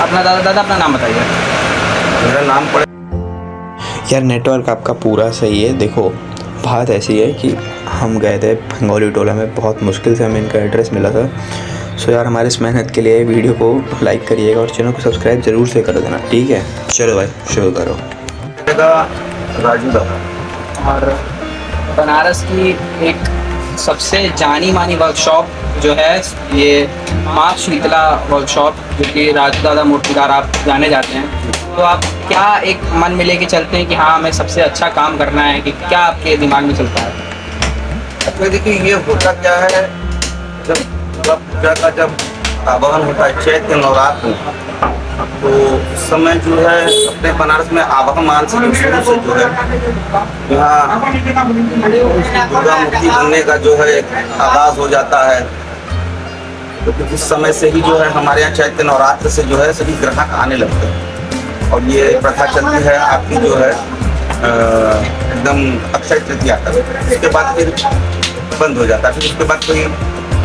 अपना दादा अपना नाम बताइए। मेरा नाम पड़े। यार नेटवर्क आपका पूरा सही है। देखो बात ऐसी है कि हम गए थे भंगौली टोला में, बहुत मुश्किल से हमें इनका एड्रेस मिला था। सो यार हमारे इस मेहनत के लिए वीडियो को लाइक करिएगा और चैनल को सब्सक्राइब ज़रूर से कर देना, ठीक है। चलो भाई शुरू करो। राजू दादा। और बनारस की एक सबसे जानी मानी वर्कशॉप जो है ये माँ शीतला वर्कशॉप, जो कि राजू दादा मूर्तिकार आप जाने जाते हैं। तो आप क्या एक मन में लेके चलते हैं कि हाँ हमें सबसे अच्छा काम करना है, कि क्या आपके दिमाग में चलता है? अच्छा देखिए, ये होता क्या है, जब पूजा का जब आवाहन होता है चैत्र नवरात्र में, तो उस समय जो है अपने बनारस में आवाहन से शुरू से जो है यहाँ दुर्गा मूर्ति बनने का जो है आगाज हो जाता है। तो उस समय से ही जो है हमारे यहाँ चैत्र नवरात्र से जो है सभी ग्राहक आने लगते हैं और ये प्रथा चलती है आपकी जो है एकदम अक्षय तृतीया तक। उसके बाद फिर बंद हो जाता है। फिर उसके बाद कोई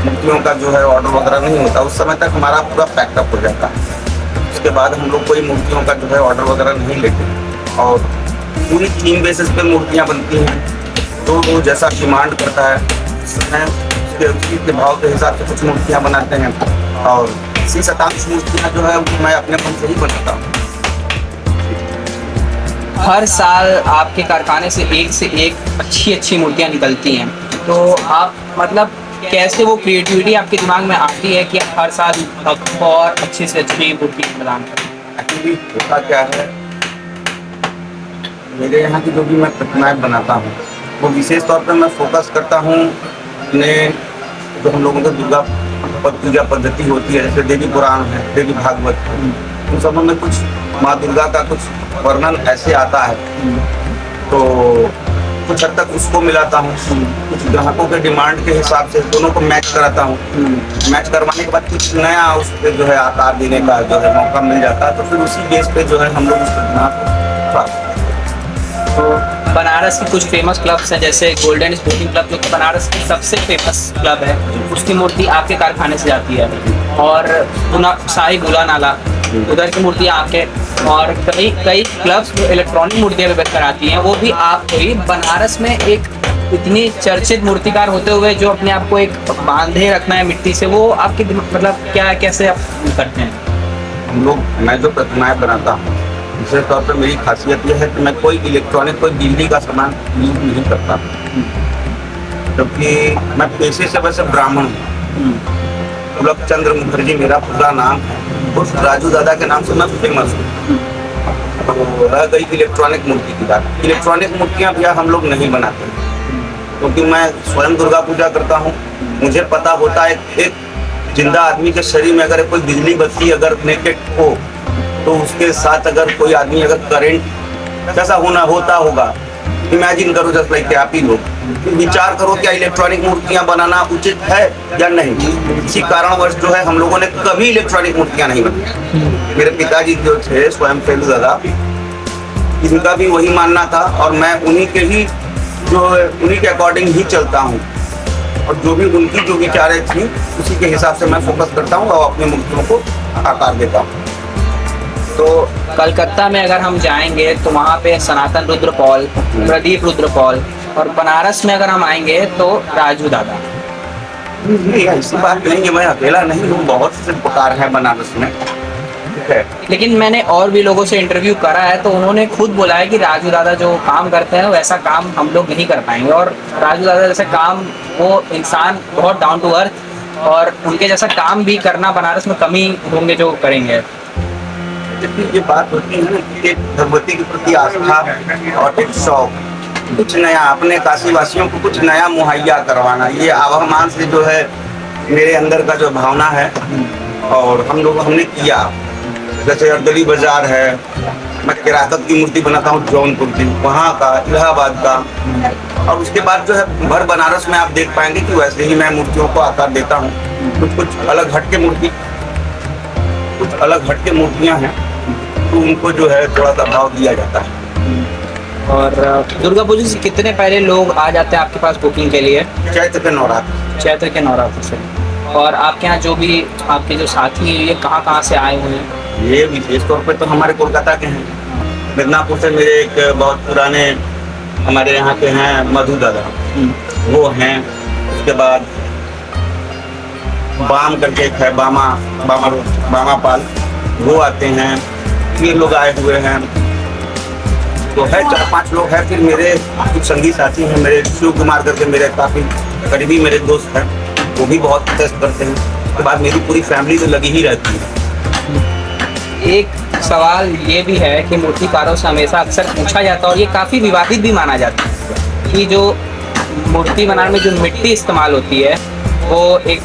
मूर्तियों का जो है ऑर्डर वगैरह नहीं होता। उस समय तक हमारा पूरा पैकअप हो जाता है। उसके बाद हम लोग कोई मूर्तियों का जो है ऑर्डर वगैरह नहीं लेते और पूरी थीम बेसिस पे मूर्तियाँ बनती हैं। तो वो जैसा डिमांड करता है उस समय उसके भाव के हिसाब से कुछ मूर्तियाँ बनाते हैं और 80-87 मूर्तियाँ जो है वो मैं अपने मन से ही बनाता हूँ। हर साल आपके कारखाने से एक अच्छी मूर्तियाँ निकलती हैं। तो आप मतलब कैसे वो क्रिएटिविटी आपके दिमाग में आती है कि आप हर साल और अच्छी से अच्छी मूर्ति प्रदान करें? एक्चुअली होता क्या है, मेरे यहाँ की जो भी मैं प्रतिमाएं बनाता हूँ वो विशेष तौर पर मैं फोकस करता हूँ अपने जो हम लोगों की दुर्गा पूजा पद्धति होती है, जैसे देवी पुराण है, देवी भागवत, उन सब में कुछ माँ दुर्गा का कुछ वर्णन ऐसे आता है। तो कुछ हद तक उसको मिलाता हूँ, कुछ ग्राहकों के डिमांड के हिसाब से दोनों को मैच कराता हूँ। मैच करवाने के बाद कुछ नया उस पर जो है आकार देने का जो है मौका मिल जाता है। तो फिर उसी बेस पे जो है हम लोग उस प्रतिमा को। तो बनारस की कुछ फेमस क्लब्स हैं, जैसे गोल्डन स्पोर्टिंग क्लब जो कि बनारस की सबसे फेमस क्लब है, उसकी मूर्ति आपके कारखाने से जाती है। और शाही बुला नाला उधर की मूर्तियाँ आपके, और कई क्लब्स जो इलेक्ट्रॉनिक मूर्तियाँ भी बेचकर आती हैं वो भी आप ही। बनारस में एक इतनी चर्चित मूर्तिकार होते हुए जो अपने आप को एक बांधे रखना है मिट्टी से, वो आपके मतलब क्या कैसे आप करते हैं? हम लोग, मैं जो प्रतिमाएं बनाता हूँ विशेष तौर पर मेरी खासियत यह है कि मैं कोई इलेक्ट्रॉनिक कोई बिजली का सामान यूज नहीं करता, क्योंकि मैं पेशे से वैसे ब्राह्मण हूँ। पुलक चंद्र मुखर्जी मेरा पूरा नाम है, उस राजू दादा के नाम से मैं फेमस हूँ। तो रह गई इलेक्ट्रॉनिक मूर्ति की बात, इलेक्ट्रॉनिक मूर्तियाँ भी हम लोग नहीं बनाते, क्योंकि मैं स्वयं दुर्गा पूजा करता हूँ। मुझे पता होता है एक जिंदा आदमी के शरीर में अगर कोई बिजली बत्ती अगर कनेक्टेड हो तो उसके साथ अगर कोई आदमी अगर करंट कैसा होता होगा, इमेजिन करो जस्ट लाइक आप ही लोग विचार करो क्या इलेक्ट्रॉनिक मूर्तियां बनाना उचित है या नहीं। इसी कारणवश जो है हम लोगों ने कभी इलेक्ट्रॉनिक मूर्तियां नहीं बनाई। मेरे पिताजी जो थे स्वयं फेलू दादा, इनका भी वही मानना था और मैं उन्हीं के अकॉर्डिंग ही चलता हूँ और जो भी उनकी जो विचारें थी उसी के हिसाब से मैं फोकस करता हूँ और अपनी मूर्तियों को आकार देता हूँ। तो कलकत्ता में अगर हम जाएंगे तो वहाँ पे सनातन रुद्रपॉल, प्रदीप रुद्रपॉल, और बनारस में अगर हम आएंगे तो राजू दादा। ऐसी बात नहीं है, मैं अकेला नहीं हूँ, बहुत से प्रकार है बनारस में। लेकिन मैंने और भी लोगों से इंटरव्यू करा है तो उन्होंने खुद बोला है कि राजू दादा जो काम करते हैं वैसा काम हम लोग नहीं कर पाएंगे, और राजू दादा जैसे काम, वो इंसान बहुत डाउन टू अर्थ, और उनके जैसा काम भी करना बनारस में कम ही होंगे जो करेंगे। ये बात होती है ना कि एक भगवती के प्रति आस्था और एक शौक, कुछ नया अपने काशी वासियों को कुछ नया मुहैया करवाना, ये आवाहन से जो है मेरे अंदर का जो भावना है और हमने किया। जैसे अर्दली बाजार है, मैं किराकत की मूर्ति बनाता हूँ जौनपुर की, वहाँ का, इलाहाबाद का, और उसके बाद जो है भर बनारस में आप देख पाएंगे कि वैसे ही मैं मूर्तियों को आकार देता हूँ। कुछ अलग हटके मूर्तियाँ हैं तो उनको जो है थोड़ा सा भाव दिया जाता है। और दुर्गा पूजा से कितने पहले लोग आ जाते हैं आपके पास बुकिंग के लिए? चैत्र के नवरात्र से। और आपके यहाँ जो भी आपके जो साथी हैं ये कहाँ से आए हुए हैं? ये विशेष तौर पे तो हमारे कोलकाता के हैं। मिदनापुर से मेरे एक बहुत पुराने हमारे यहाँ के हैं मधु दादा, वो हैं। उसके बाद बाम करके एक है, बामा पाल, वो आते हैं। ये लोग आए हुए हैं, तो है 4-5 लोग हैं। फिर मेरे कुछ संगी साथी हैं, मेरे शिव कुमार करके मेरे काफ़ी करीबी मेरे दोस्त हैं, वो भी बहुत टेस्ट करते हैं। उसके बाद मेरी पूरी फैमिली तो लगी ही रहती है। एक सवाल ये भी है कि मूर्तिकारों से हमेशा अक्सर पूछा जाता है और ये काफ़ी विवादित भी माना जाता है कि जो मूर्ति बनाने में जो मिट्टी इस्तेमाल होती है वो एक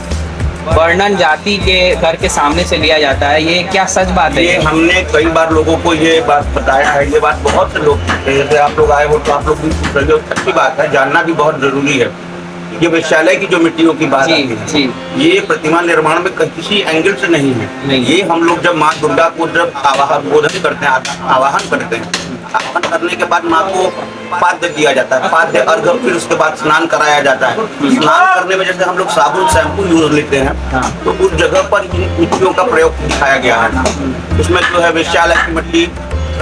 वर्णन जाति के घर के सामने से लिया जाता है। ये क्या सच बात है? ये हमने कई बार लोगों को ये बात बताया है। ये बात बहुत से लोग पूछते हैं, जैसे आप लोग आए हो तो आप लोग भी पूछ रहे हो। अच्छी बात है, जानना भी बहुत जरूरी है। ये वैश्यालय की जो मिट्टियों की बात आती है, ये प्रतिमा निर्माण में किसी एंगल से नहीं है। ये हम लोग जब माँ दुर्गा को जब आवाहन करते हैं, आवाहन करते हैं, आवाहन करने के बाद माँ को पाद्य दिया जाता है, पाद्य अर्घ, फिर उसके बाद स्नान कराया जाता है। स्नान करने में जैसे हम लोग साबुन शैम्पू यूज लेते हैं, तो उस जगह पर इन मिट्टियों का प्रयोग दिखाया गया है। इसमें जो है वैश्यालय की मिट्टी,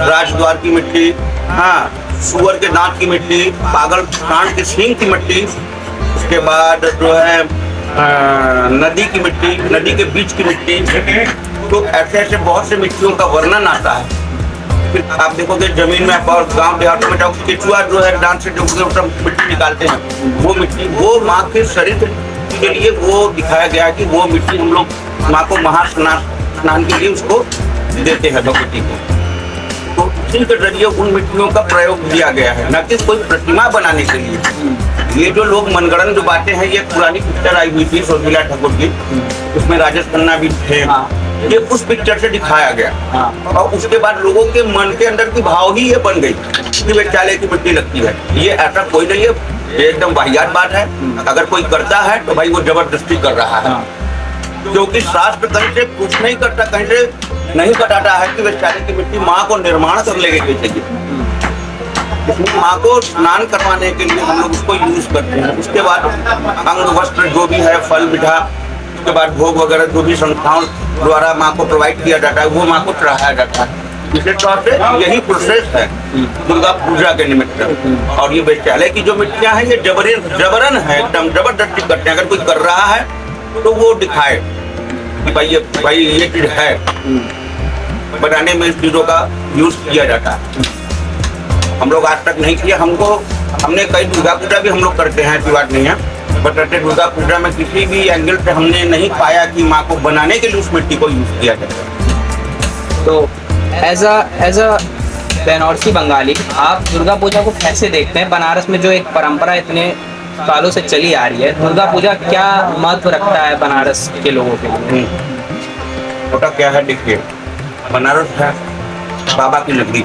राजद्वार की मिट्टी, हाँ, सुअर के दांत की मिट्टी, पागल प्राण के सींग की मिट्टी, उसके बाद जो है नदी की मिट्टी, नदी के बीच की मिट्टी, तो ऐसे ऐसे बहुत से मिट्टियों का वर्णन आता है। फिर आप देखोगे जमीन में और गांव देहातों में जाओगे, केचुआ जो है डांस से जो मिट्टी निकालते हैं, वो मिट्टी वो माँ के शरीर के लिए वो दिखाया गया है कि वो मिट्टी हम लोग माँ को महास्नान के लिए उसको देते हैं भगवती को। तो इसी के जरिए उन मिट्टियों का प्रयोग किया गया है, न कि कोई प्रतिमा बनाने के लिए। ये जो लोग मनगढ़ंत जो बातें हैं, ये पुरानी पिक्चर आई हुई थी शोभिला ठाकुर की, उसमें राजेश खन्ना भी थे। ये उस पिक्चर से दिखाया गया, और उसके बाद लोगों के मन के अंदर की भाव ही ये बन गई कि वैश्यालय की मिट्टी लगती है। ये ऐसा कोई नहीं है, ये एकदम वाहियात बात है। अगर कोई करता है तो भाई वो जबरदस्ती कर रहा है, क्योंकि शास्त्र कहीं से कुछ नहीं करता, कहीं से नहीं बताता है कि वैश्यालय की मिट्टी माँ को निर्माण कर लेगी कैसे। इसमें माँ को स्नान करवाने के लिए हम लोग उसको यूज करते हैं। उसके बाद अंग वस्त्र जो भी है, फल मीठा, उसके बाद भोग वगैरह जो भी संस्थाओं द्वारा माँ को प्रोवाइड किया जाता है, वो माँ को चढ़ाया जाता है। विशेष तौर से यही प्रोसेस है दुर्गा पूजा के निमित्त। और ये वैश्यालय की जो मिट्टियाँ हैं, ये जबरन है, एकदम जबरदस्ती करते हैं। अगर कोई कर रहा है तो वो दिखाए कि भाई ये चीज है, बनाने में इस चीजों का यूज किया जाता है। हम लोग आज तक नहीं किया, हमने कई दुर्गा पूजा भी हम लोग करते हैं, ऐसी बात नहीं है, बट दुर्गा पूजा में किसी भी एंगल से हमने नहीं पाया कि माँ को बनाने के लिए उस मिट्टी को यूज किया जाए। तो एज अ बनारसी बंगाली, आप दुर्गा पूजा को कैसे देखते हैं? बनारस में जो एक परंपरा इतने सालों से चली आ रही है, दुर्गा पूजा क्या महत्व रखता है बनारस के लोगों के लिए? छोटा क्या है, देखिए, बनारस है बाबा की नगरी।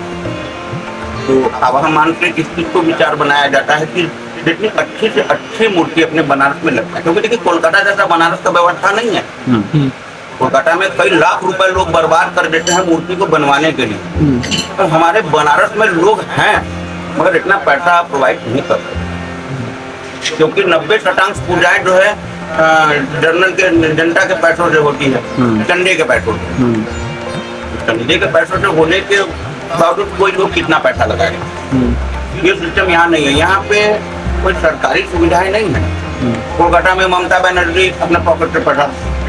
तो अब हम मानते हैं कि इस चीज को विचार बनाया जाता है कि जितनी अच्छी से अच्छी मूर्ति अपने बनारस में लगता है, क्योंकि देखिए कोलकाता जैसा बनारस का व्यवस्था नहीं है। कोलकाता में कई लाख रुपए लोग बर्बाद कर देते हैं मूर्ति को बनवाने के लिए, तो हमारे बनारस में लोग हैं मगर इतना पैसा प्रोवाइड नहीं कर सकते, क्योंकि 90% पूजाएं जो है जनता के पैसों से होती है, चंदे के पैसों से। चंदे के पैसों से होने के बावजूद कोई लोग कितना पैसा लगाएगा, ये सिस्टम यहाँ नहीं है। यहाँ पे कोई सरकारी सुविधाएं नहीं है। कोलकाता में ममता बनर्जी अपने पॉकेट से पैसा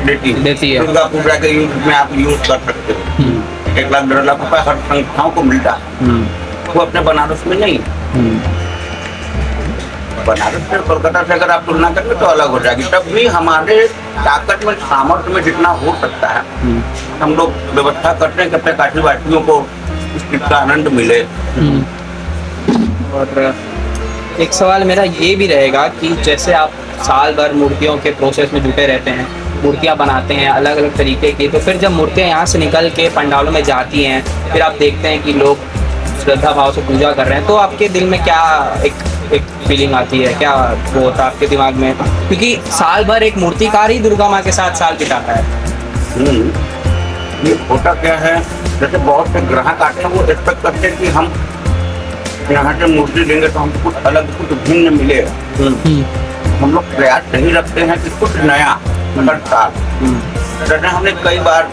देती है। दुर्गा पूजा के यूज में आप यूज कर सकते हो, 1 लाख 1.5 लाख रुपए हर संस्थाओं को मिलता है, वो अपने बनारस में नहीं। बनारस से कोलकाता से अगर आप तुलना करें तो अलग हो जाएगी। तब भी हमारे ताकत में, सामर्थ्य में जितना हो सकता है हम लोग व्यवस्था करते हैं कि अपने काशीवासियों को इस चीज का आनंद मिले। और एक सवाल मेरा ये भी रहेगा कि जैसे आप साल भर मूर्तियों के प्रोसेस में जुटे रहते हैं, मूर्तियाँ बनाते हैं अलग अलग तरीके की, तो फिर जब मूर्तियाँ यहाँ से निकल के पंडालों में जाती हैं, फिर आप देखते हैं कि लोग श्रद्धा भाव से पूजा कर रहे हैं, तो आपके दिल में क्या एक फीलिंग आती है, क्या वो होता है आपके दिमाग में? क्योंकि साल भर एक मूर्तिकार ही दुर्गा माँ के साथ साल बिताता है। ये होता क्या है, जैसे बहुत से ग्राहक आते हैं, वो एक्सपेक्ट करते हैं कि हम यहाँ से मूर्ति लेंगे तो हमको कुछ अलग, कुछ भिन्न मिलेगा। हम लोग प्रयास नहीं रखते हैं कि कुछ नया हर साल। जैसे हमने कई बार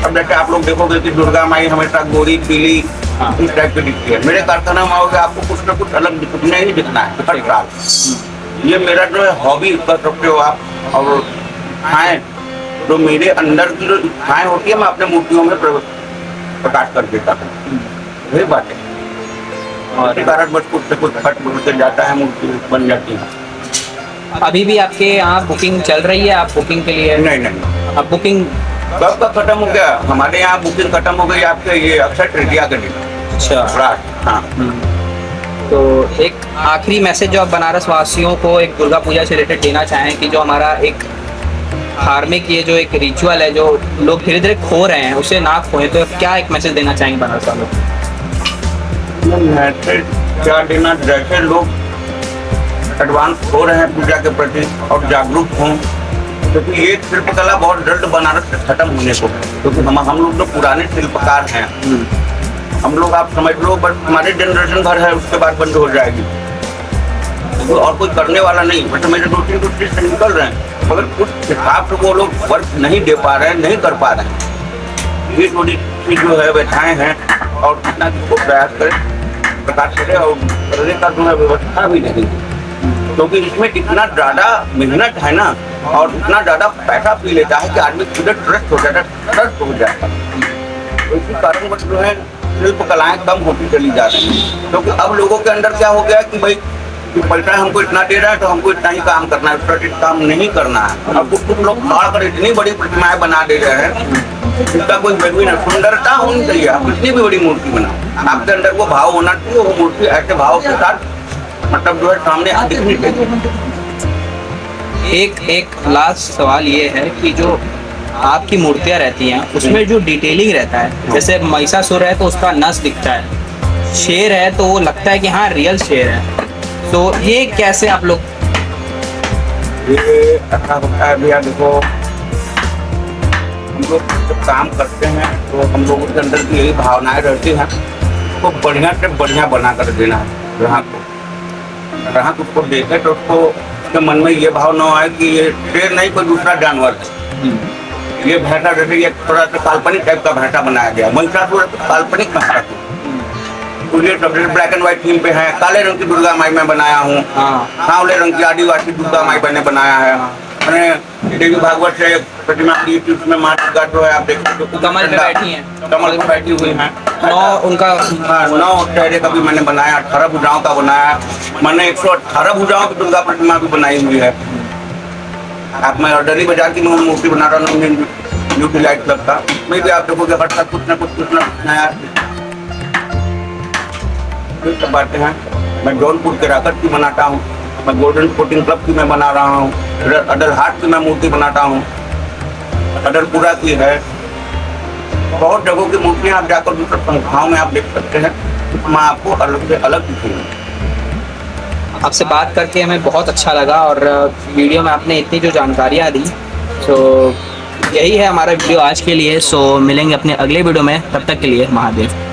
अब जैसे आप लोग देखोगे कि दुर्गा माई हमेशा गोरी पीली हाँ। इस टाइप की दिखती है, मेरे कारखाना में आओगे आपको कुछ ना कुछ अलग दिखना ही दिखना है हर साल। ये मेरा जो है हॉबी कर सकते हो आप। और इच्छाएं जो मेरे अंदर की जो इच्छाएं होती है मैं अपने मूर्तियों में प्रकाश कर देता हूँ, वही बात है। और इसी कारण बस कुछ से कुछ खट बनते जाता है, मूर्ति बन जाती है। अभी भी आपके यहाँ बुकिंग चल रही है? आप बुकिंग के लिए नहीं नहीं, अब बुकिंग कब का खत्म हो गया, हमारे यहाँ बुकिंग खत्म हो गई आपके ये अक्षय तृतीया के दिन। अच्छा। रात, हाँ। तो एक आखिरी मैसेज जो आप बनारस वासियों को एक दुर्गा पूजा से रिलेटेड देना चाहें कि जो हमारा एक धार्मिक ये जो एक रिचुअल है जो लोग धीरे धीरे खो रहे हैं उसे ना खोएं, तो क्या एक मैसेज देना चाहेंगे बनारस वालों को? मैसेज क्या देना, जैसे लोग एडवांस हो रहे हैं पूजा के प्रति और जागरूक हों, क्योंकि ये शिल्पकला बहुत जल्द बनारस से खत्म होने को है, क्योंकि हम लोग तो पुराने शिल्पकार हैं। हम लोग आप समझ लो बस हमारे जनरेशन भर है, उसके बाद बंद हो जाएगी, तो और कोई करने वाला नहीं। बट मेरे 2-3 कुछ से निकल रहे हैं, मगर कुछ हिसाब से वो लोग वर्क नहीं दे पा रहे हैं, नहीं कर पा रहे हैं। ये थोड़ी सी जो है व्यथाएं हैं, और कितना को प्रयास करें, प्रकाश करें, और करने का जो है व्यवस्था भी नहीं, क्योंकि इसमें इतना ज़्यादा मेहनत है ना, और इतना ज़्यादा पैसा पी लेता है कि आदमी खुद ट्रस्ट हो जाता है, ट्रस्ट हो जाता है। तो इसी कारण बस जो है शिल्प कलाएँ कम होती चली जा रही हैं, क्योंकि अब लोगों के अंदर क्या हो गया कि भाई कि पैसा हमको इतना दे रहा है तो हमको इतना ही काम करना है, उसका काम नहीं करना है। अब कुछ लोग खड़ा कर इतनी बड़ी प्रतिमाएं बना दे रहे हैं जिसका कोई वैल्यू नहीं। सुंदरता होनी चाहिए, आप इतनी भी बड़ी मूर्ति बनाओ, आपके अंदर वो भाव होना चाहिए, वो मूर्ति ऐसे भाव के साथ मतलब जो है सामने दिखनी चाहिए। एक लास्ट सवाल ये है कि जो आपकी मूर्तियाँ रहती हैं उसमें जो डिटेलिंग रहता है, जैसे महिषासुर है तो उसका नस दिखता है, शेर है तो वो लगता है कि हाँ रियल शेर है, तो ये कैसे आप लोग? ये अच्छा होता है भैया, देखो हम लोग जब काम करते हैं तो हम लोगों के अंदर की यही भावनाएं रहती हैं, तो बढ़िया से बढ़िया बना कर देना है ग्राहक को। ग्राहक उसको देखे तो उसको उसके मन में ये भाव न आए कि ये शेर नहीं कोई दूसरा जानवर है। ये भैंसा जैसे ये थोड़ा सा काल्पनिक टाइप का भैंसा बनाया गया, महिषासुर काल्पनिक महिषासुर, ये सबसे ब्लैक एंड व्हाइट थीम पे है। काले रंग की दुर्गा माई मैं बनाया हूँ, सांवले रंग की आदिवासी दुर्गा माई मैंने बनाया है। मैंने देवी भागवत से प्रतिमा की थी, उसमें माँ दुर्गा जो है आप देख सकते हो कमल पे बैठी हैं, कमल पे बैठी हुई हैं। 9 चेहरे का भी मैंने बनाया, 18 भुजाओं का बनाया। मैंने 118 भुजाओं की दुर्गा प्रतिमा भी बनाई हुई है। आप मैं ऑर्डरी बाजार की मूर्ति बना रहा हूँ ब्यूटी लाइट क्लब का, उसमें भी आप देखोगे हर साल कुछ ना कुछ नया सब बातें हैं। मैं जौनपुर के राकट की बनाता हूँ, मैं गोल्डन स्पोर्टिंग क्लब की मैं बना रहा हूँ, अडल हाट की मैं मूर्ति बनाता हूँ, अडलपुरा की है। बहुत जगहों की मूर्तियाँ आप जाकर दूसरे संस्थाओं में आप देख सकते हैं, मैं आपको अलग से अलग दिखेंगे। आपसे बात करके हमें बहुत अच्छा लगा, और वीडियो में आपने इतनी जो जानकारियाँ दी, तो यही है हमारा वीडियो आज के लिए। सो मिलेंगे अपने अगले वीडियो में, तब तक के लिए महादेव।